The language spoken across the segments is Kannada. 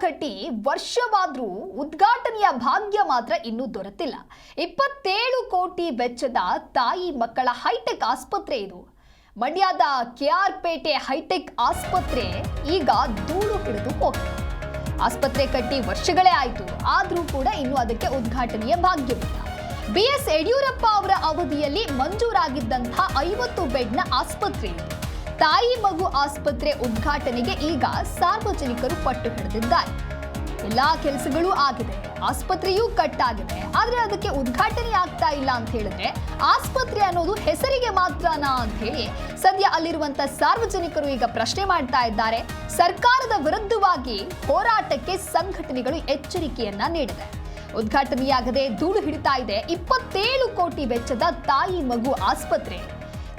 ಕಟ್ಟಿ ವರ್ಷವಾದ್ರೂ ಉದ್ಘಾಟನೆಯ ಭಾಗ್ಯ ಮಾತ್ರ ಇನ್ನೂ ದೊರೆತಿಲ್ಲ. 27 ಕೋಟಿ ವೆಚ್ಚದ ತಾಯಿ ಮಕ್ಕಳ ಹೈಟೆಕ್ ಆಸ್ಪತ್ರೆ ಇದು. ಮಂಡ್ಯದ ಕೆಆರ್ ಪೇಟೆ ಹೈಟೆಕ್ ಆಸ್ಪತ್ರೆ ಈಗ ಧೂಳು ಹಿಡಿದು ಹೋಗಿದೆ. ಆಸ್ಪತ್ರೆ ಕಟ್ಟಿ ವರ್ಷಗಳೇ ಆಯಿತು, ಆದರೂ ಕೂಡ ಇನ್ನೂ ಅದಕ್ಕೆ ಉದ್ಘಾಟನೆಯ ಭಾಗ್ಯವಿಲ್ಲ. ಬಿಎಸ್ ಯಡಿಯೂರಪ್ಪ ಅವರ ಅವಧಿಯಲ್ಲಿ ಮಂಜೂರಾಗಿದ್ದಂಥ 50 ಬೆಡ್ನ ಆಸ್ಪತ್ರೆ ಇದು. ತಾಯಿ ಮಗು ಆಸ್ಪತ್ರೆ ಉದ್ಘಾಟನೆಗೆ ಈಗ ಸಾರ್ವಜನಿಕರು ಪಟ್ಟು ಹಿಡಿದಿದ್ದಾರೆ. ಎಲ್ಲಾ ಕೆಲಸಗಳೂ ಆಗಿದೆ, ಆಸ್ಪತ್ರೆಯೂ ಕಟ್ಟಾಗಿದೆ, ಆದ್ರೆ ಅದಕ್ಕೆ ಉದ್ಘಾಟನೆ ಆಗ್ತಾ ಇಲ್ಲ ಅಂತ ಹೇಳಿದ್ರೆ ಆಸ್ಪತ್ರೆ ಅನ್ನೋದು ಹೆಸರಿಗೆ ಮಾತ್ರನಾ ಅಂತ ಹೇಳಿ ಸದ್ಯ ಅಲ್ಲಿರುವಂತ ಸಾರ್ವಜನಿಕರು ಈಗ ಪ್ರಶ್ನೆ ಮಾಡ್ತಾ ಇದ್ದಾರೆ. ಸರ್ಕಾರದ ವಿರುದ್ಧವಾಗಿ ಹೋರಾಟಕ್ಕೆ ಸಂಘಟನೆಗಳು ಎಚ್ಚರಿಕೆಯನ್ನ ನೀಡಿದೆ. ಉದ್ಘಾಟನೆಯಾಗದೆ ಧೂಳು ಹಿಡಿತಾ ಇದೆ 27 ಕೋಟಿ ವೆಚ್ಚದ ತಾಯಿ ಮಗು ಆಸ್ಪತ್ರೆ.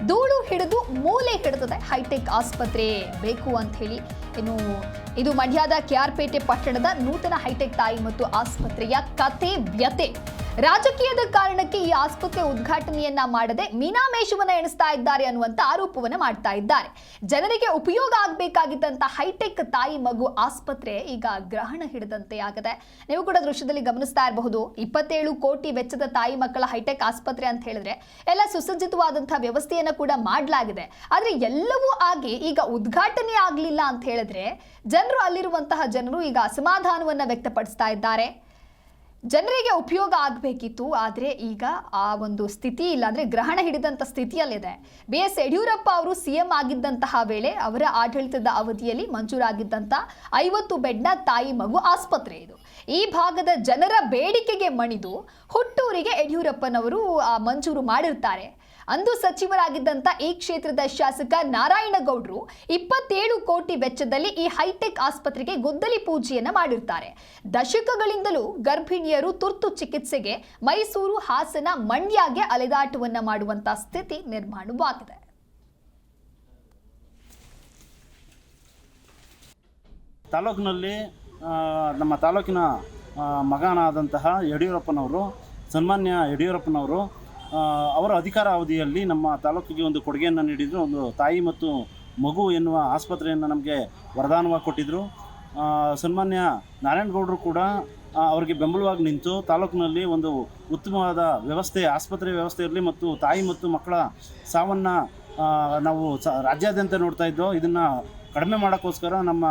ಧೂಳು ಹಿಡಿದು ಮೂಲೆ ಹಿಡಿದಿದೆ ಹೈಟೆಕ್ ಆಸ್ಪತ್ರೆ ಬೇಕು ಅಂತ ಹೇಳಿ. ಇನ್ನು ಇದು ಮಂಡ್ಯದ ಕೆಆರ್ ಪೇಟೆ ಪಟ್ಟಣದ ನೂತನ ಹೈಟೆಕ್ ತಾಯಿ ಮತ್ತು ಆಸ್ಪತ್ರೆಯ ಕಥೆ ವ್ಯತೆ. ರಾಜಕೀಯದ ಕಾರಣಕ್ಕೆ ಈ ಆಸ್ಪತ್ರೆ ಉದ್ಘಾಟನೆಯನ್ನ ಮಾಡದೆ ಮೀನಾಮೇಷವನ್ನ ಎಣಿಸ್ತಾ ಇದ್ದಾರೆ ಅನ್ನುವಂತ ಆರೋಪವನ್ನ ಮಾಡ್ತಾ ಇದ್ದಾರೆ. ಜನರಿಗೆ ಉಪಯೋಗ ಆಗಬೇಕಾಗಿದ್ದಂತ ಹೈಟೆಕ್ ತಾಯಿ ಮಗು ಆಸ್ಪತ್ರೆ ಈಗ ಗ್ರಹಣ ಹಿಡಿದಂತೆ ಆಗಿದೆ. ನೀವು ಕೂಡ ದೃಶ್ಯದಲ್ಲಿ ಗಮನಿಸ್ತಾ ಇರಬಹುದು. 27 ಕೋಟಿ ವೆಚ್ಚದ ತಾಯಿ ಮಕ್ಕಳ ಹೈಟೆಕ್ ಆಸ್ಪತ್ರೆ ಅಂತ ಹೇಳಿದ್ರೆ ಎಲ್ಲ ಸುಸಜ್ಜಿತವಾದಂತಹ ವ್ಯವಸ್ಥೆಯನ್ನ ಕೂಡ ಮಾಡಲಾಗಿದೆ. ಆದ್ರೆ ಎಲ್ಲವೂ ಆಗಿ ಈಗ ಉದ್ಘಾಟನೆ ಆಗ್ಲಿಲ್ಲ ಅಂತ ಹೇಳಿದ್ರೆ ಅಲ್ಲಿರುವಂತಹ ಜನರು ಈಗ ಅಸಮಾಧಾನವನ್ನ ವ್ಯಕ್ತಪಡಿಸ್ತಾ ಇದ್ದಾರೆ. ಜನರಿಗೆ ಉಪಯೋಗ ಆಗಬೇಕಿತ್ತು, ಆದರೆ ಈಗ ಆ ಒಂದು ಸ್ಥಿತಿ ಇಲ್ಲ, ಅಂದರೆ ಗ್ರಹಣ ಹಿಡಿದಂಥ ಸ್ಥಿತಿಯಲ್ಲಿದೆ. ಬಿಎಸ್ ಯಡಿಯೂರಪ್ಪ ಅವರು ಸಿಎಂ ಆಗಿದ್ದಂತಹ ವೇಳೆ ಅವರ ಆಡಳಿತದ ಅವಧಿಯಲ್ಲಿ ಮಂಜೂರಾಗಿದ್ದಂಥ 50 ಬೆಡ್ನ ತಾಯಿ ಮಗು ಆಸ್ಪತ್ರೆ ಇದು. ಈ ಭಾಗದ ಜನರ ಬೇಡಿಕೆಗೆ ಮಣಿದು ಹುಟ್ಟೂರಿಗೆ ಯಡಿಯೂರಪ್ಪನವರು ಮಂಜೂರು ಮಾಡಿರ್ತಾರೆ. ಅಂದು ಸಚಿವರಾಗಿದ್ದಂಥ ಈ ಕ್ಷೇತ್ರದ ಶಾಸಕ ನಾರಾಯಣಗೌಡರು 27 ಕೋಟಿ ವೆಚ್ಚದಲ್ಲಿ ಈ ಹೈಟೆಕ್ ಆಸ್ಪತ್ರೆಗೆ ಗುದ್ದಲಿ ಪೂಜೆಯನ್ನ ಮಾಡಿರ್ತಾರೆ. ದಶಕಗಳಿಂದಲೂ ಗರ್ಭಿಣಿಯರು ತುರ್ತು ಚಿಕಿತ್ಸೆಗೆ ಮೈಸೂರು, ಹಾಸನ, ಮಂಡ್ಯಗೆ ಅಲೆದಾಟವನ್ನ ಮಾಡುವಂತ ಸ್ಥಿತಿ ನಿರ್ಮಾಣವಾಗಿದೆ. ತಾಲೂಕಿನಲ್ಲಿ ನಮ್ಮ ತಾಲೂಕಿನ ಮಗನಾದಂತಹ ಯಡಿಯೂರಪ್ಪನವರು, ಸನ್ಮಾನ್ಯ ಯಡಿಯೂರಪ್ಪನವರು ಅವರ ಅಧಿಕಾರ ಅವಧಿಯಲ್ಲಿ ನಮ್ಮ ತಾಲೂಕಿಗೆ ಒಂದು ಕೊಡುಗೆಯನ್ನು ನೀಡಿದರು. ಒಂದು ತಾಯಿ ಮತ್ತು ಮಗು ಎನ್ನುವ ಆಸ್ಪತ್ರೆಯನ್ನು ನಮಗೆ ವರದಾನವಾಗಿ ಕೊಟ್ಟಿದ್ದರು. ಸನ್ಮಾನ್ಯ ನಾರಾಯಣಗೌಡರು ಕೂಡ ಅವರಿಗೆ ಬೆಂಬಲವಾಗಿ ನಿಂತು ತಾಲೂಕಿನಲ್ಲಿ ಒಂದು ಉತ್ತಮವಾದ ವ್ಯವಸ್ಥೆ, ಆಸ್ಪತ್ರೆ ವ್ಯವಸ್ಥೆ ಇರಲಿ ಮತ್ತು ತಾಯಿ ಮತ್ತು ಮಕ್ಕಳ ಸಾವನ್ನು ನಾವು ರಾಜ್ಯಾದ್ಯಂತ ನೋಡ್ತಾ ಇದ್ದೋ, ಇದನ್ನು ಕಡಿಮೆ ಮಾಡೋಕ್ಕೋಸ್ಕರ ನಮ್ಮ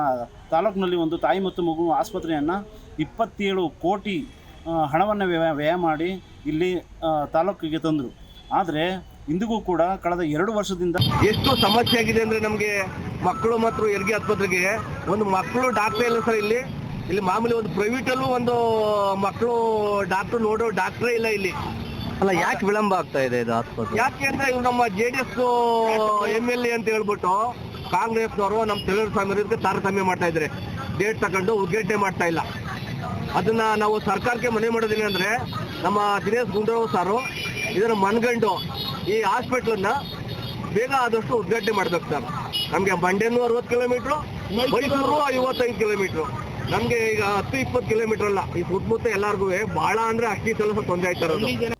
ತಾಲೂಕಿನಲ್ಲಿ ಒಂದು ತಾಯಿ ಮತ್ತು ಮಗು ಆಸ್ಪತ್ರೆಯನ್ನು 27 ಕೋಟಿ ಹಣವನ್ನು ವ್ಯಯ ಮಾಡಿ ಇಲ್ಲಿ ತಾಲೂಕಿಗೆ ತಂದರು. ಆದರೆ ಇಂದಿಗೂ ಕೂಡ ಕಳೆದ 2 ವರ್ಷದಿಂದ ಎಷ್ಟು ಸಮಸ್ಯೆ ಆಗಿದೆ ಅಂದರೆ ನಮಗೆ ಮಕ್ಕಳು ಮತ್ತು ಹೆರಿಗೆ ಆಸ್ಪತ್ರೆಗೆ ಒಂದು ಮಕ್ಕಳು ಡಾಕ್ಟ್ರೇ ಇಲ್ಲ ಸರ್. ಇಲ್ಲಿ ಮಾಮೂಲಿ ಒಂದು ಪ್ರೈವೇಟಲ್ಲೂ ಒಂದು ಮಕ್ಕಳು ಡಾಕ್ಟ್ರು ನೋಡೋ ಡಾಕ್ಟ್ರೇ ಇಲ್ಲ ಇಲ್ಲಿ. ಅಲ್ಲ, ಯಾಕೆ ವಿಳಂಬ ಆಗ್ತಾ ಇದೆ ಇದು ಆಸ್ಪತ್ರೆ? ಯಾಕೆ ಅಂದರೆ ಇವ್ರು ನಮ್ಮ JDS MLA ಅಂತ ಹೇಳ್ಬಿಟ್ಟು ಕಾಂಗ್ರೆಸ್ನವರು ನಮ್ಮ ಸ್ವಾಮಿ ತಾರತಮ್ಯ ಮಾಡ್ತಾ ಇದ್ದಾರೆ. ಡೇಟ್ ತಗೊಂಡು ಉದ್ಘಾಟನೆ ಮಾಡ್ತಾ ಇಲ್ಲ. ಅದನ್ನ ನಾವು ಸರ್ಕಾರಕ್ಕೆ ಮನವಿ ಮಾಡೋದಿಲ್ಲ ಅಂದ್ರೆ ನಮ್ಮ ದಿನೇಶ್ ಗುಂಡೂರಾವ್ ಸಾರು ಇದನ್ನ ಮನ್ಗಂಡು ಈ ಹಾಸ್ಪಿಟ್ಲನ್ನ ಬೇಗ ಆದಷ್ಟು ಉದ್ಘಾಟನೆ ಮಾಡ್ಬೇಕು ಸರ್. ನಮ್ಗೆ ಮಂಡ್ಯನೂ 60 ಕಿಲೋಮೀಟ್ರು, ಮೈಸೂರು 55 ಕಿಲೋಮೀಟ್ರು. ನಮ್ಗೆ ಈಗ 10-20 ಕಿಲೋಮೀಟರ್ ಅಲ್ಲ, ಈ ಸುತ್ತಮುತ್ತ ಎಲ್ಲಾರ್ಗು ಬಹಳ ಅಂದ್ರೆ ಅಷ್ಟೇ ಸಲ ತೊಂದರೆ ಆಯ್ತಾ ಇರೋದು.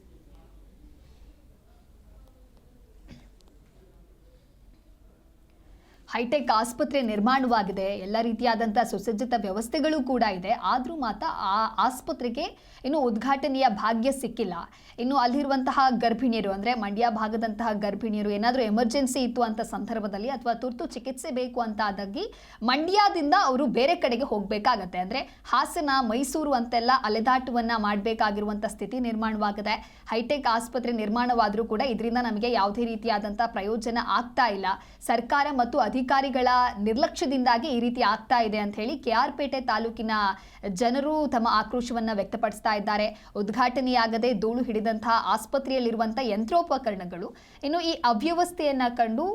ಹೈಟೆಕ್ ಆಸ್ಪತ್ರೆ ನಿರ್ಮಾಣವಾಗಿದೆ, ಎಲ್ಲ ರೀತಿಯಾದಂಥ ಸುಸಜ್ಜಿತ ವ್ಯವಸ್ಥೆಗಳು ಕೂಡ ಇದೆ. ಆದರೂ ಮಾತ್ರ ಆ ಆಸ್ಪತ್ರೆಗೆ ಇನ್ನು ಉದ್ಘಾಟನೆಯ ಭಾಗ್ಯ ಸಿಕ್ಕಿಲ್ಲ. ಇನ್ನು ಅಲ್ಲಿರುವಂತಹ ಗರ್ಭಿಣಿಯರು, ಅಂದರೆ ಮಂಡ್ಯ ಭಾಗದಂತಹ ಗರ್ಭಿಣಿಯರು ಏನಾದರೂ ಎಮರ್ಜೆನ್ಸಿ ಇತ್ತು ಅಂತ ಸಂದರ್ಭದಲ್ಲಿ ಅಥವಾ ತುರ್ತು ಚಿಕಿತ್ಸೆ ಬೇಕು ಅಂತ ಆದಾಗಿ ಮಂಡ್ಯದಿಂದ ಅವರು ಬೇರೆ ಕಡೆಗೆ ಹೋಗಬೇಕಾಗತ್ತೆ. ಅಂದರೆ ಹಾಸನ, ಮೈಸೂರು ಅಂತೆಲ್ಲ ಅಲೆದಾಟವನ್ನು ಮಾಡಬೇಕಾಗಿರುವಂಥ ಸ್ಥಿತಿ ನಿರ್ಮಾಣವಾಗಿದೆ. ಹೈಟೆಕ್ ಆಸ್ಪತ್ರೆ ನಿರ್ಮಾಣವಾದರೂ ಕೂಡ ಇದರಿಂದ ನಮಗೆ ಯಾವುದೇ ರೀತಿಯಾದಂಥ ಪ್ರಯೋಜನ ಆಗ್ತಾ ಇಲ್ಲ. ಸರ್ಕಾರ ಮತ್ತು ಅಧಿಕಾರಿಗಳ ನಿರ್ಲಕ್ಷ್ಯದಿಂದಾಗಿ ಈ ರೀತಿ ಆಗ್ತಾ ಇದೆ ಅಂತ ಹೇಳಿ ಕೆಆರ್ ಪೇಟೆ ತಾಲೂಕಿನ ಜನರು ತಮ್ಮ ಆಕ್ರೋಶವನ್ನ ವ್ಯಕ್ತಪಡಿಸ್ತಾ ಇದ್ದಾರೆ. ಉದ್ಘಾಟನೆಯಾಗದೆ ಧೂಳು ಹಿಡಿದಂತಹ ಆಸ್ಪತ್ರೆಯಲ್ಲಿರುವಂತಹ ಯಂತ್ರೋಪಕರಣಗಳು ಇನ್ನು ಈ ಅವ್ಯವಸ್ಥೆಯನ್ನ ಕಂಡು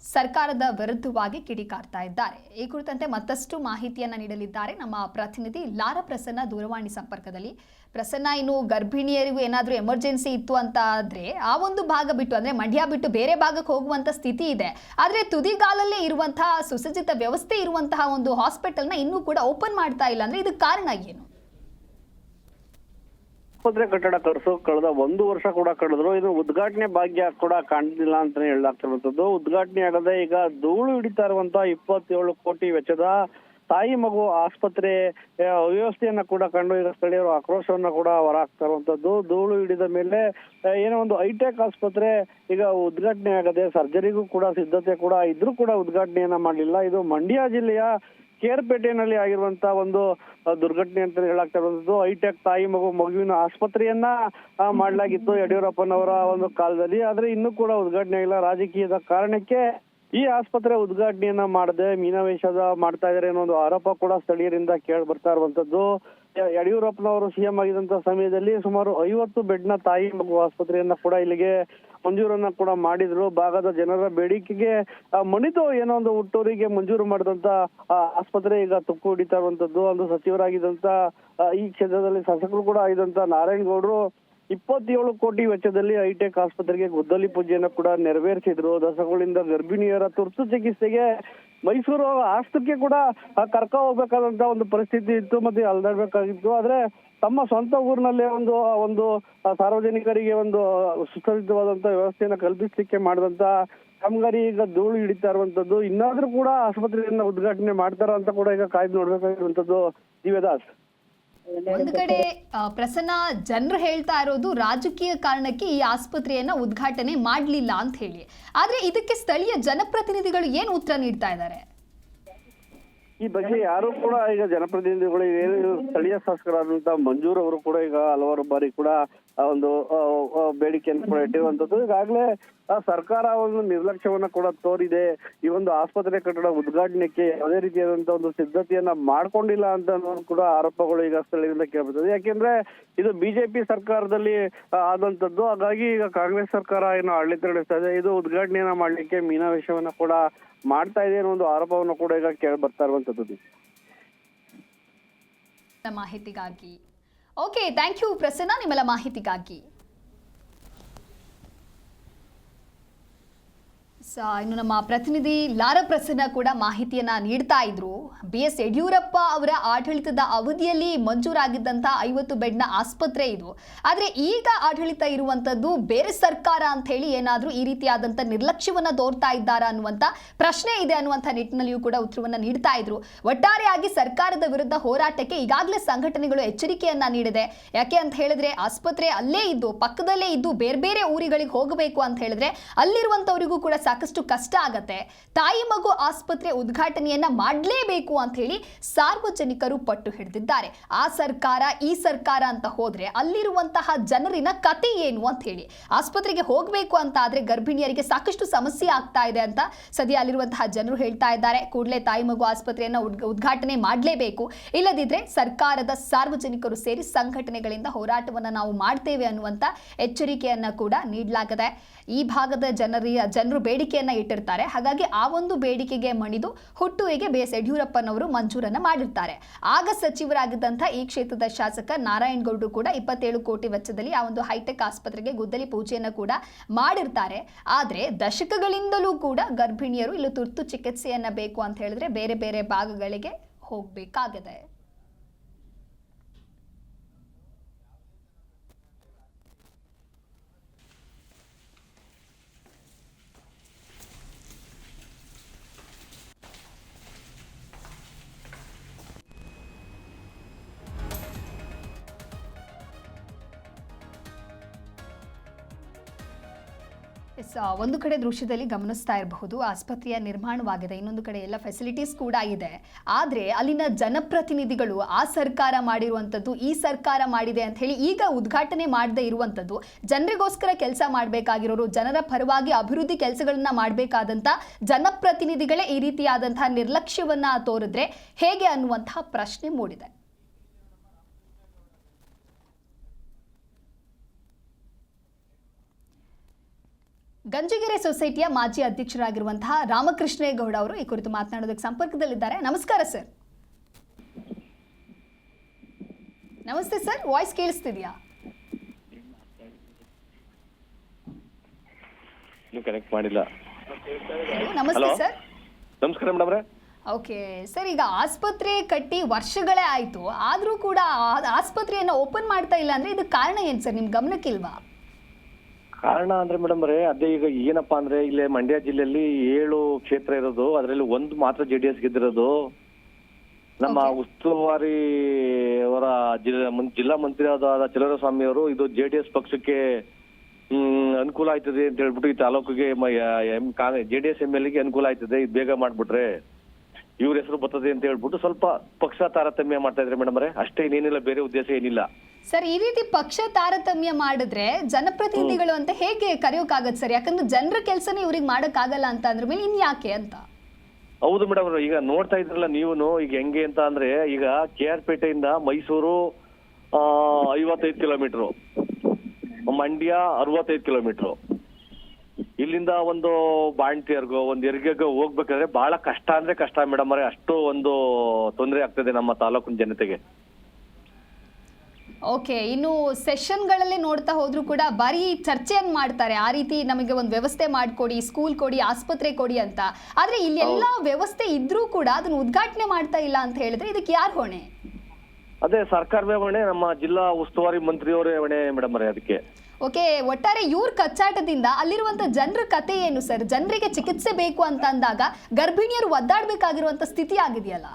ಸರ್ಕಾರದ ವಿರುದ್ಧವಾಗಿ ಕಿಡಿಕಾರ್ತಾ ಇದ್ದಾರೆ. ಈ ಕುರಿತಂತೆ ಮತ್ತಷ್ಟು ಮಾಹಿತಿಯನ್ನ ನೀಡಲಿದ್ದಾರೆ ನಮ್ಮ ಪ್ರತಿನಿಧಿ ಲಾರಾ ಪ್ರಸನ್ನ ದೂರವಾಣಿ ಸಂಪರ್ಕದಲ್ಲಿ. ಪ್ರಸನ್ನ, ಇನ್ನು ಗರ್ಭಿಣಿಯರಿಗೂ ಏನಾದರೂ ಎಮರ್ಜೆನ್ಸಿ ಇತ್ತು ಅಂತ ಆದ್ರೆ ಆ ಒಂದು ಭಾಗ ಬಿಟ್ಟು, ಅಂದ್ರೆ ಮಂಡ್ಯ ಬಿಟ್ಟು ಬೇರೆ ಭಾಗಕ್ಕೆ ಹೋಗುವಂತ ಸ್ಥಿತಿ ಇದೆ. ಆದ್ರೆ ತುದಿಗಾಲಲ್ಲೇ ಇರುವಂತಹ ಸುಸಜ್ಜಿತ ವ್ಯವಸ್ಥೆ ಇರುವಂತಹ ಒಂದು ಹಾಸ್ಪಿಟಲ್ನ ಇನ್ನೂ ಕೂಡ ಓಪನ್ ಮಾಡ್ತಾ ಇಲ್ಲ, ಅಂದ್ರೆ ಇದಕ್ಕೆ ಕಾರಣ ಏನು? ಆಸ್ಪತ್ರೆ ಕಟ್ಟಡ ಕಟ್ಸೋ ಕಳೆದ 1 ವರ್ಷ ಕೂಡ ಕಳೆದ್ರು, ಇದು ಉದ್ಘಾಟನೆ ಭಾಗ್ಯ ಕೂಡ ಕಾಣ್ತಿಲ್ಲ ಅಂತಾನೆ ಹೇಳಲಾಗ್ತಿರುವಂತದ್ದು. ಉದ್ಘಾಟನೆ ಆಗದೆ ಈಗ ಧೂಳು ಹಿಡಿತಾ ಇರುವಂತ 27 ಕೋಟಿ ವೆಚ್ಚದ ತಾಯಿ ಮಗು ಆಸ್ಪತ್ರೆ ಅವ್ಯವಸ್ಥೆಯನ್ನ ಕೂಡ ಕಂಡು ಈಗ ಸ್ಥಳೀಯರು ಆಕ್ರೋಶವನ್ನ ಕೂಡ ಹೊರಹಾಕ್ತಾ ಇರುವಂತದ್ದು. ಧೂಳು ಹಿಡಿದ ಮೇಲೆ ಏನೋ ಒಂದು ಹೈಟೆಕ್ ಆಸ್ಪತ್ರೆ ಈಗ ಉದ್ಘಾಟನೆ ಆಗದೆ, ಸರ್ಜರಿಗೂ ಕೂಡ ಸಿದ್ಧತೆ ಕೂಡ ಇದ್ರೂ ಕೂಡ ಉದ್ಘಾಟನೆಯನ್ನ ಮಾಡಲಿಲ್ಲ. ಇದು ಮಂಡ್ಯ ಜಿಲ್ಲೆಯ ಕೇರ್ಪೇಟೆನಲ್ಲಿ ಆಗಿರುವಂತ ಒಂದು ದುರ್ಘಟನೆ ಅಂತ ಹೇಳಾಗ್ತಾ ಇರುವಂತದ್ದು. ಹೈಟೆಕ್ ತಾಯಿ ಮಗುವಿನ ಆಸ್ಪತ್ರೆಯನ್ನ ಮಾಡಲಾಗಿತ್ತು ಯಡಿಯೂರಪ್ಪನವರ ಒಂದು ಕಾಲದಲ್ಲಿ, ಆದ್ರೆ ಇನ್ನೂ ಕೂಡ ಉದ್ಘಾಟನೆ ಆಗಿಲ್ಲ. ರಾಜಕೀಯದ ಕಾರಣಕ್ಕೆ ಈ ಆಸ್ಪತ್ರೆ ಉದ್ಘಾಟನೆಯನ್ನ ಮಾಡದೆ ಮೀನಾವೇಶದ ಮಾಡ್ತಾ ಇದಾರೆ ಅನ್ನೋ ಒಂದು ಆರೋಪ ಕೂಡ ಸ್ಥಳೀಯರಿಂದ ಕೇಳಿ ಬರ್ತಾ ಇರುವಂತದ್ದು. ಯಡಿಯೂರಪ್ಪನವರು ಸಿಎಂ ಆಗಿದ್ದಂತ ಸಮಯದಲ್ಲಿ ಸುಮಾರು 50 ಬೆಡ್ನ ತಾಯಿ ಮಗು ಆಸ್ಪತ್ರೆಯನ್ನ ಕೂಡ ಇಲ್ಲಿಗೆ ಮಂಜೂರನ್ನ ಕೂಡ ಮಾಡಿದ್ರು. ಭಾಗದ ಜನರ ಬೇಡಿಕೆಗೆ ಮಣಿದು ಏನೋ ಒಂದು ಹುಟ್ಟೂರಿಗೆ ಮಂಜೂರು ಮಾಡಿದಂತ ಆಸ್ಪತ್ರೆ ಈಗ ತುಕ್ಕು ಹಿಡಿತಾ ಇರುವಂತದ್ದು. ಒಂದು ಸಚಿವರಾಗಿದ್ದಂತ ಈ ಕ್ಷೇತ್ರದಲ್ಲಿ ಶಾಸಕರು ಕೂಡ ಆಗಿದ್ದಂತ ನಾರಾಯಣಗೌಡರು 27 ಕೋಟಿ ವೆಚ್ಚದಲ್ಲಿ ಹೈಟೆಕ್ ಆಸ್ಪತ್ರೆಗೆ ಗುದ್ದಲಿ ಪೂಜೆಯನ್ನು ಕೂಡ ನೆರವೇರಿಸಿದ್ರು. ದಶಕಗಳಿಂದ ಗರ್ಭಿಣಿಯರ ತುರ್ತು ಚಿಕಿತ್ಸೆಗೆ ಮೈಸೂರು ಆಸ್ಪತ್ರೆಗೆ ಕೂಡ ಕರ್ಕ ಹೋಗ್ಬೇಕಾದಂತ ಒಂದು ಪರಿಸ್ಥಿತಿ ಇತ್ತು, ಮತ್ತೆ ಅಲ್ದಾಡ್ಬೇಕಾಗಿತ್ತು. ಆದ್ರೆ ತಮ್ಮ ಸ್ವಂತ ಊರಿನಲ್ಲೇ ಒಂದು ಸಾರ್ವಜನಿಕರಿಗೆ ಒಂದು ಸುಸಜ್ಜಿತವಾದಂತ ವ್ಯವಸ್ಥೆಯನ್ನ ಕಲ್ಪಿಸಲಿಕ್ಕೆ ಮಾಡಿದಂತ ಕಾಮಗಾರಿ ಈಗ ಧೂಳು ಹಿಡಿತಾ ಇರುವಂತದ್ದು. ಇನ್ನಾದ್ರೂ ಕೂಡ ಆಸ್ಪತ್ರೆಯನ್ನ ಉದ್ಘಾಟನೆ ಮಾಡ್ತಾರ ಅಂತ ಕೂಡ ಈಗ ಕಾಯ್ದು ನೋಡ್ಬೇಕಾಗಿರುವಂತದ್ದು. ದಿವ್ಯದಾಸ್, ಒಂದು ಕಡೆ ಪ್ರಸನ್ನ, ಜನರು ಹೇಳ್ತಾ ಇರೋದು ರಾಜಕೀಯ ಕಾರಣಕ್ಕೆ ಈ ಆಸ್ಪತ್ರೆಯನ್ನ ಉದ್ಘಾಟನೆ ಮಾಡಲಿಲ್ಲ ಅಂತ ಹೇಳಿ, ಆದ್ರೆ ಇದಕ್ಕೆ ಸ್ಥಳೀಯ ಜನಪ್ರತಿನಿಧಿಗಳು ಏನು ಉತ್ತರ ನೀಡ್ತಾ ಇದ್ದಾರೆ? ಈ ಬಗ್ಗೆ ಯಾರು ಕೂಡ ಈಗ ಜನಪ್ರತಿನಿಧಿಗಳು ಏನು ಸ್ಥಳೀಯ ಶಾಸಕರಾದಂತಹ ಮಂಜೂರ್ ಅವರು ಕೂಡ ಈಗ ಹಲವಾರು ಬಾರಿ ಕೂಡ ಒಂದು ಬೇಡಿಕೆಯನ್ನು ಕೂಡ ಇಟ್ಟಿರುವಂತದ್ದು. ಈಗಾಗಲೇ ಸರ್ಕಾರ ಒಂದು ನಿರ್ಲಕ್ಷ್ಯವನ್ನ ಕೂಡ ತೋರಿದೆ. ಈ ಒಂದು ಆಸ್ಪತ್ರೆ ಕಟ್ಟಡ ಉದ್ಘಾಟನೆಗೆ ಯಾವುದೇ ರೀತಿಯಾದಂತಹ ಒಂದು ಸಿದ್ಧತೆಯನ್ನ ಮಾಡ್ಕೊಂಡಿಲ್ಲ ಅಂತ ಕೂಡ ಆರೋಪಗಳು ಈಗ ಸ್ಥಳೀಯರಿಂದ ಕೇಳ್ಬರ್ತದೆ. ಯಾಕೆಂದ್ರೆ ಇದು ಬಿಜೆಪಿ ಸರ್ಕಾರದಲ್ಲಿ ಆದಂತದ್ದು. ಹಾಗಾಗಿ ಈಗ ಕಾಂಗ್ರೆಸ್ ಸರ್ಕಾರ ಏನು ಆಡಳಿತ ನಡೆಸ್ತಾ ಇದೆ, ಇದು ಉದ್ಘಾಟನೆಯನ್ನ ಮಾಡ್ಲಿಕ್ಕೆ ಮೀನಾವೇಶವನ್ನ ಕೂಡ ಮಾಡ್ತಾ ಇದೆ ಅನ್ನೋ ಒಂದು ಆರೋಪವನ್ನು ಕೂಡ ಈಗ ಕೇಳಿ ಬರ್ತಾ ಇರುವಂತದ್ದು. ಮಾಹಿತಿಗಾಗಿ ಓಕೆ, ಥ್ಯಾಂಕ್ ಯು ಪ್ರಸನ್ನ, ನಿಮ್ಮೆಲ್ಲ ಮಾಹಿತಿಗಾಗಿ. ಇನ್ನು ನಮ್ಮ ಪ್ರತಿನಿಧಿ ಲಾರ ಪ್ರಸನ್ನ ಕೂಡ ಮಾಹಿತಿಯನ್ನ ನೀಡ್ತಾ ಇದ್ರು. BS ಯಡಿಯೂರಪ್ಪ ಅವರ ಆಡಳಿತದ ಅವಧಿಯಲ್ಲಿ ಮಂಜೂರಾಗಿದ್ದಂತ 50 ಬೆಡ್ನ ಆಸ್ಪತ್ರೆ ಇದು. ಆದ್ರೆ ಈಗ ಆಡಳಿತ ಇರುವಂತದ್ದು ಬೇರೆ ಸರ್ಕಾರ ಅಂತ ಹೇಳಿ ಏನಾದ್ರೂ ಈ ರೀತಿಯಾದಂತ ನಿರ್ಲಕ್ಷ್ಯವನ್ನ ತೋರ್ತಾ ಇದ್ದಾರಾ ಅನ್ನುವಂತ ಪ್ರಶ್ನೆ ಇದೆ ಅನ್ನುವಂತ ನಿಟ್ಟಿನಲ್ಲಿಯೂ ಕೂಡ ಉತ್ತರವನ್ನ ನೀಡ್ತಾ ಇದ್ರು. ಒಟ್ಟಾರೆಯಾಗಿ ಸರ್ಕಾರದ ವಿರುದ್ಧ ಹೋರಾಟಕ್ಕೆ ಈಗಾಗಲೇ ಸಂಘಟನೆಗಳು ಎಚ್ಚರಿಕೆಯನ್ನ ನೀಡಿದೆ. ಯಾಕೆ ಅಂತ ಹೇಳಿದ್ರೆ ಆಸ್ಪತ್ರೆ ಅಲ್ಲೇ ಇದ್ದು ಪಕ್ಕದಲ್ಲೇ ಇದ್ದು ಬೇರೆ ಬೇರೆ ಊರುಗಳಿಗೆ ಹೋಗಬೇಕು ಅಂತ ಹೇಳಿದ್ರೆ ಅಲ್ಲಿರುವಂತವರಿಗೂ ಕೂಡ ಸಾಕಷ್ಟು ಕಷ್ಟ ಆಗತ್ತೆ. ತಾಯಿ ಮಗು ಆಸ್ಪತ್ರೆ ಉದ್ಘಾಟನೆಯನ್ನ ಮಾಡಲೇಬೇಕು ಅಂತ ಹೇಳಿ ಸಾರ್ವಜನಿಕರು ಪಟ್ಟು ಹಿಡಿದಿದ್ದಾರೆ. ಆ ಸರ್ಕಾರ ಈ ಸರ್ಕಾರ ಅಂತ ಹೋದ್ರೆ ಅಲ್ಲಿರುವಂತಹ ಜನರಿನ ಕತೆ ಏನು ಅಂತ ಹೇಳಿ, ಆಸ್ಪತ್ರೆಗೆ ಹೋಗಬೇಕು ಅಂತ ಆದ್ರೆ ಗರ್ಭಿಣಿಯರಿಗೆ ಸಾಕಷ್ಟು ಸಮಸ್ಯೆ ಆಗ್ತಾ ಇದೆ ಅಂತ ಸದ್ಯ ಅಲ್ಲಿರುವಂತಹ ಜನರು ಹೇಳ್ತಾ ಇದ್ದಾರೆ. ಕೂಡಲೇ ತಾಯಿ ಮಗು ಆಸ್ಪತ್ರೆಯನ್ನ ಉದ್ಘಾಟನೆ ಮಾಡಲೇಬೇಕು, ಇಲ್ಲದಿದ್ರೆ ಸರ್ಕಾರದ ಸಾರ್ವಜನಿಕರು ಸೇರಿ ಸಂಘಟನೆಗಳಿಂದ ಹೋರಾಟವನ್ನ ನಾವು ಮಾಡ್ತೇವೆ ಅನ್ನುವಂತ ಎಚ್ಚರಿಕೆಯನ್ನ ಕೂಡ ನೀಡಲಾಗಿದೆ. ಈ ಭಾಗದ ಜನರು ಬೇಡಿಕೆಯನ್ನ ಇಟ್ಟಿರ್ತಾರೆ. ಹಾಗಾಗಿ ಆ ಒಂದು ಬೇಡಿಕೆಗೆ ಮಣಿದು ಹುಟ್ಟೂರಿಗೆ BS ಯಡಿಯೂರಪ್ಪನವರು ಮಂಜೂರನ್ನ ಮಾಡಿರ್ತಾರೆ. ಆಗ ಸಚಿವರಾಗಿದ್ದಂಥ ಈ ಕ್ಷೇತ್ರದ ಶಾಸಕ ನಾರಾಯಣಗೌಡರು ಕೂಡ 27 ಕೋಟಿ ವೆಚ್ಚದಲ್ಲಿ ಆ ಒಂದು ಹೈಟೆಕ್ ಆಸ್ಪತ್ರೆಗೆ ಗುದ್ದಲಿ ಪೂಜೆಯನ್ನು ಕೂಡ ಮಾಡಿರ್ತಾರೆ. ಆದ್ರೆ ದಶಕಗಳಿಂದಲೂ ಕೂಡ ಗರ್ಭಿಣಿಯರು ಇಲ್ಲಿ ತುರ್ತು ಚಿಕಿತ್ಸೆಯನ್ನ ಬೇಕು ಅಂತ ಹೇಳಿದ್ರೆ ಬೇರೆ ಬೇರೆ ಭಾಗಗಳಿಗೆ ಹೋಗಬೇಕಾಗಿದೆ. ಒಂದು ಕಡೆ ದೃಶ್ಯದಲ್ಲಿ ಗಮನಿಸ್ತಾ ಇರಬಹುದು, ಆಸ್ಪತ್ರೆಯ ನಿರ್ಮಾಣವಾಗಿದೆ, ಇನ್ನೊಂದು ಕಡೆ ಎಲ್ಲ ಫೆಸಿಲಿಟೀಸ್ ಕೂಡ ಇದೆ. ಆದರೆ ಅಲ್ಲಿನ ಜನಪ್ರತಿನಿಧಿಗಳು ಆ ಸರ್ಕಾರ ಮಾಡಿರುವಂಥದ್ದು ಈ ಸರ್ಕಾರ ಮಾಡಿದೆ ಅಂತ ಹೇಳಿ ಈಗ ಉದ್ಘಾಟನೆ ಮಾಡದೇ ಇರುವಂಥದ್ದು, ಜನರಿಗೋಸ್ಕರ ಕೆಲಸ ಮಾಡಬೇಕಾಗಿರೋರು, ಜನರ ಪರವಾಗಿ ಅಭಿವೃದ್ಧಿ ಕೆಲಸಗಳನ್ನ ಮಾಡಬೇಕಾದಂಥ ಜನಪ್ರತಿನಿಧಿಗಳೇ ಈ ರೀತಿಯಾದಂತಹ ನಿರ್ಲಕ್ಷ್ಯವನ್ನ ತೋರಿದ್ರೆ ಹೇಗೆ ಅನ್ನುವಂತಹ ಪ್ರಶ್ನೆ ಮೂಡಿದೆ. ಗಂಜಿಗೆರೆ ಸೊಸೈಟಿಯ ಮಾಜಿ ಅಧ್ಯಕ್ಷರಾಗಿರುವಂತಹ ರಾಮಕೃಷ್ಣೇಗೌಡ ಅವರು ಈ ಕುರಿತು ಮಾತನಾಡೋದಕ್ಕೆ ಸಂಪರ್ಕದಲ್ಲಿದ್ದಾರೆ. ನಮಸ್ಕಾರ ಸರ್. ನಮಸ್ತೆ ಸರ್, ವಾಯ್ಸ್ ಕೇಳಿಸ್ತಿದ್ಯಾ? ಕನೆಕ್ಟ್ ಮಾಡಿಲ್ಲ. ನಮಸ್ತೆ ಸರ್. ನಮಸ್ಕಾರ ಮೇಡಮ್. ಓಕೆ ಸರ್, ಈಗ ಆಸ್ಪತ್ರೆ ಕಟ್ಟಿ ವರ್ಷಗಳೇ ಆಯ್ತು, ಆದ್ರೂ ಕೂಡ ಆಸ್ಪತ್ರೆಯನ್ನು ಓಪನ್ ಮಾಡ್ತಾ ಇಲ್ಲ ಅಂದ್ರೆ ಇದಕ್ಕೆ ಕಾರಣ ಏನ್ ಸರ್, ನಿಮ್ ಗಮನಕ್ಕಿಲ್ವಾ? ಕಾರಣ ಅಂದ್ರೆ ಮೇಡಮ್ ಅದೇ ಈಗ ಏನಪ್ಪಾ ಅಂದ್ರೆ ಇಲ್ಲೇ ಮಂಡ್ಯ ಜಿಲ್ಲೆಯಲ್ಲಿ 7 ಕ್ಷೇತ್ರ ಇರೋದು, ಅದರಲ್ಲಿ ಒಂದು ಮಾತ್ರ JDS ಗೆದ್ದಿರೋದು. ನಮ್ಮ ಉಸ್ತುವಾರಿ ಅವರ ಜಿಲ್ಲಾ ಮಂತ್ರಿಯಾದ ಚಲುವರಾಯಸ್ವಾಮಿ ಅವರು ಇದು JDS ಪಕ್ಷಕ್ಕೆ ಅನುಕೂಲ ಆಯ್ತದೆ ಅಂತ ಹೇಳ್ಬಿಟ್ಟು ಈ ತಾಲೂಕಿಗೆ JDS MLA ಗೆ ಅನುಕೂಲ ಆಯ್ತದೆ, ಇದು ಬೇಗ ಮಾಡ್ಬಿಟ್ರೆ ಇವ್ರ ಹೆಸರು ಬರ್ತದೆ ಅಂತ ಹೇಳ್ಬಿಟ್ಟು ಸ್ವಲ್ಪ ಪಕ್ಷ ತಾರತಮ್ಯ ಮಾಡ್ತಾ ಇದ್ರೆ ಮೇಡಮ್ ಅವರೇ, ಅಷ್ಟೇ ಇನ್ನೇನಿಲ್ಲ, ಬೇರೆ ಉದ್ದೇಶ ಏನಿಲ್ಲ. ಸರ್, ಈ ರೀತಿ ಪಕ್ಷ ತಾರತಮ್ಯ ಮಾಡಿದ್ರೆ ಜನಪ್ರತಿನಿಧಿಗಳು ಅಂತ ಹೇಗೆ ಕರೆಯೋಕ್ಕಾಗತ್ತೆ ಸರ್? ಯಾಕಂದ್ರೆ ಜನರ ಕೆಲಸನೇ ಇವ್ರಿಗೆ ಮಾಡಕ್ಕಾಗಲ್ಲ ಅಂತ ಅಂದ್ರ ಮೇಲೆ ಇನ್ಯಾಕೆ ಅಂತ? ಹೌದು ಮೇಡಮ್, ಈಗ ನೋಡ್ತಾ ಇದ್ರಲ್ಲ ನೀವು, ಈಗ ಹೆಂಗೆ ಅಂತ ಅಂದ್ರೆ ಈಗ KR ಪೇಟೆಯಿಂದ ಮೈಸೂರು 55 ಕಿಲೋಮೀಟರ್, ಮಂಡ್ಯ 65 ಕಿಲೋಮೀಟರ್, ಇಲ್ಲಿಂದ ಒಂದು ಬಾಣತಿಯರ್ಗೋ ಒಂದು ಹೆರಿಗೆಗೋ ಹೋಗ್ಬೇಕಾದ್ರೆ ಬಹಳ ಕಷ್ಟ ಅಂದ್ರೆ ಕಷ್ಟ ಮೇಡಮ್ ಅವರೇ, ಅಷ್ಟು ಒಂದು ತೊಂದರೆ ಆಗ್ತದೆ ನಮ್ಮ ತಾಲೂಕಿನ ಜನತೆಗೆ. ಓಕೆ, ಇನ್ನು ಸೆಷನ್ಗಳಲ್ಲಿ ನೋಡ್ತಾ ಹೋದ್ರು ಕೂಡ ಬಾರಿ ಚರ್ಚೆಯನ್ನು ಮಾಡ್ತಾರೆ, ಆ ರೀತಿ ನಮಗೆ ಒಂದು ವ್ಯವಸ್ಥೆ ಮಾಡಿಕೊಡಿ, ಸ್ಕೂಲ್ ಕೊಡಿ, ಆಸ್ಪತ್ರೆ ಕೊಡಿ ಅಂತ. ಆದ್ರೆ ಇಲ್ಲೆಲ್ಲ ವ್ಯವಸ್ಥೆ ಇದ್ರೂ ಕೂಡ ಅದನ್ನ ಉದ್ಘಾಟನೆ ಮಾಡ್ತಾ ಇಲ್ಲ ಅಂತ ಹೇಳಿದ್ರೆ ಇದಕ್ಕೆ ಯಾರು ಹೊಣೆ? ಅದೇ ಸರ್ಕಾರವೇ ಹೊಣೆ, ನಮ್ಮ ಜಿಲ್ಲಾ ಉಸ್ತುವಾರಿ ಮಂತ್ರಿಯವರೇ ಹೊಣೆ ಮೇಡಮ್ ಅವರೇ ಅದಕ್ಕೆ. ಓಕೆ, ಒಟ್ಟಾರೆ ಇವ್ರ ಕಚ್ಚಾಟದಿಂದ ಅಲ್ಲಿರುವಂತ ಜನರ ಕತೆ ಏನು ಸರ್? ಜನರಿಗೆ ಚಿಕಿತ್ಸೆ ಬೇಕು ಅಂತ ಅಂದಾಗ ಗರ್ಭಿಣಿಯರು ಒದ್ದಾಡ್ಬೇಕಾಗಿರುವಂತ ಸ್ಥಿತಿ ಆಗಿದೆಯಲ್ಲ?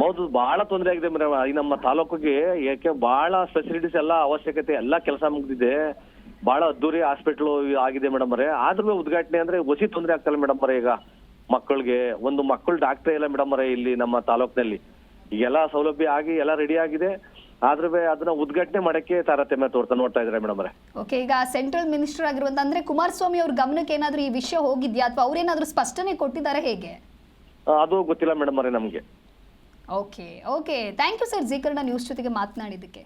ಹೌದು, ಬಹಳ ತೊಂದರೆ ಆಗಿದೆ ಮೇಡಮ್ ಈ ನಮ್ಮ ತಾಲೂಕಿಗೆ. ಯಾಕೆ ಬಹಳ ಫೆಸಿಲಿಟೀಸ್ ಎಲ್ಲ ಅವಶ್ಯಕತೆ ಎಲ್ಲ ಕೆಲಸ ಮುಗಿದಿದೆ, ಬಹಳ ಅದ್ದೂರಿ ಹಾಸ್ಪಿಟ್ಲು ಆಗಿದೆ ಮೇಡಮ್ ಅವರೇ. ಆದ್ರೂ ಉದ್ಘಾಟನೆ ಅಂದ್ರೆ ಹೊಸಿ ತೊಂದರೆ ಆಗ್ತಲ್ಲ ಮೇಡಮ್ ಅವರೇ. ಈಗ ಮಕ್ಕಳಿಗೆ ಒಂದು ಮಕ್ಕಳು ಡಾಕ್ಟರ್ ಇಲ್ಲ ಮೇಡಮ್ ಅವರೇ ಇಲ್ಲಿ ನಮ್ಮ ತಾಲೂಕಿನಲ್ಲಿ. ಈಗೆಲ್ಲ ಸೌಲಭ್ಯ ಆಗಿ ಎಲ್ಲ ರೆಡಿ ಆಗಿದೆ, ಆದ್ರೂ ಅದನ್ನ ಉದ್ಘಾಟನೆ ಮಾಡಕ್ಕೆ ತಾರತಮ್ಯ ನೋಡ್ತಾ ಇದ್ದಾರೆ ಮೇಡಮ್ ಅವರೇ. ಓಕೆ, ಈಗ ಸೆಂಟ್ರಲ್ ಮಿನಿಸ್ಟರ್ ಆಗಿರುವಂತ ಅಂದ್ರೆ ಕುಮಾರಸ್ವಾಮಿ ಅವ್ರ ಗಮನಕ್ಕೆ ಏನಾದ್ರೂ ಈ ವಿಷಯ ಹೋಗಿದ್ಯಾ ಅಥವಾ ಅವ್ರೇನಾದ್ರೂ ಸ್ಪಷ್ಟನೆ ಕೊಟ್ಟಿದ್ದಾರೆ ಹೇಗೆ? ಅದು ಗೊತ್ತಿಲ್ಲ ಮೇಡಮ್ ಅವರೇ ನಮ್ಗೆ. Okay, thank you sir Zee Kannada news ಜೊತೆಗೆ ಮಾತನಾಡಿದ್ದಕ್ಕೆ.